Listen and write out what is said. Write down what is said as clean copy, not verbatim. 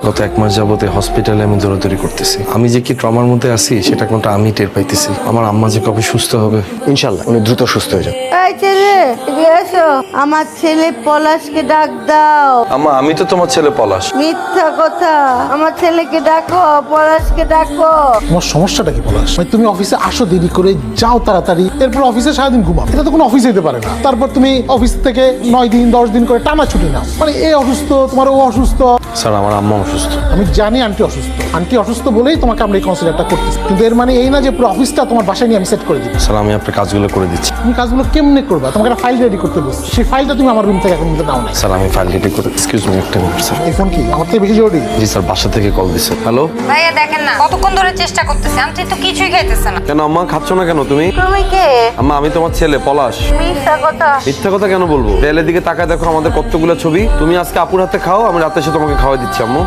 গত 1 মাস যাবত হসপিটালে আমি দৌড়াদৌড়ি করতেছি। আমি যে কি ট্রমার মধ্যে আছি সেটা কোনটা আমি টের পাইতেছি। আমার আম্মা যে কবে সুস্থ হবে। ইনশাল্লাহ উনি দ্রুত সুস্থ হয়ে যাবে। এই ছেলে এদিকে এসো, আমার ছেলে পলাশকে ডাক দাও। আম্মা আমি তো তোমার ছেলে পলাশ। মিথ্যা কথা, আমার ছেলেকে ডাকো, পলাশকে ডাকো। তোমার সমস্যাটা কি পলাশ? মানে তুমি অফিসে আসো দেরি করে, যাও তাড়াতাড়ি, এরপর অফিসে সারাদিন ঘুমাও। এটা তো কোনো অফিস হইতে পারে না। তারপর তুমি অফিস থেকে 9 দিন 10 দিন করে টানা ছুটি নাও। মানে এ অসুস্থ, তোমার ও অসুস্থ। স্যার আমার আম্মা অসুস্থ। আমি জানি আন্টি অসুস্থ। আন্টি অসুস্থ বলেই তোমাকে আমরা এই কনসিডারটা করতেছি, কিন্তু এর মানে এই না যে পুরো অফিসটা তোমার বাসায় নিয়ে আমি সেট করে দিব। স্যার আমি আপনার কাজগুলো করে দিচ্ছি। তুমি কাজগুলো কেমনে করবা? তোমাকে একটা ফাইল রেডি করতে বলছি, সেই ফাইলটা তুমি আমার রুম থেকে এখন মধ্যে নাও না। স্যার আমি ফাইল রেডি করে এক্সকিউজ মি একটা মিনিট স্যার। এই ফোন কি আমার থেকে বেশি জরুরি? জি স্যার বাসা থেকে কল দিছে। হ্যালো ভাইয়া দেখেন না কতক্ষণ ধরে চেষ্টা করতেছি, আন্টি তো কিছুই খাইতেছে না। কেন আম্মা খাচ্ছ না কেন তুমি? তুমি কে? আম্মা আমি তোমার ছেলে পলাশ। মিথ্যা কথা। মিথ্যা কথা কেন বলবো? দেয়ালের দিকে তাকায় দেখো আমাদের কতগুলো ছবি। তুমি আজকে আপুর হাতে খাও, আমি রাতে এসে তোমাকে খাওয়াই দিচ্ছি আম্মু।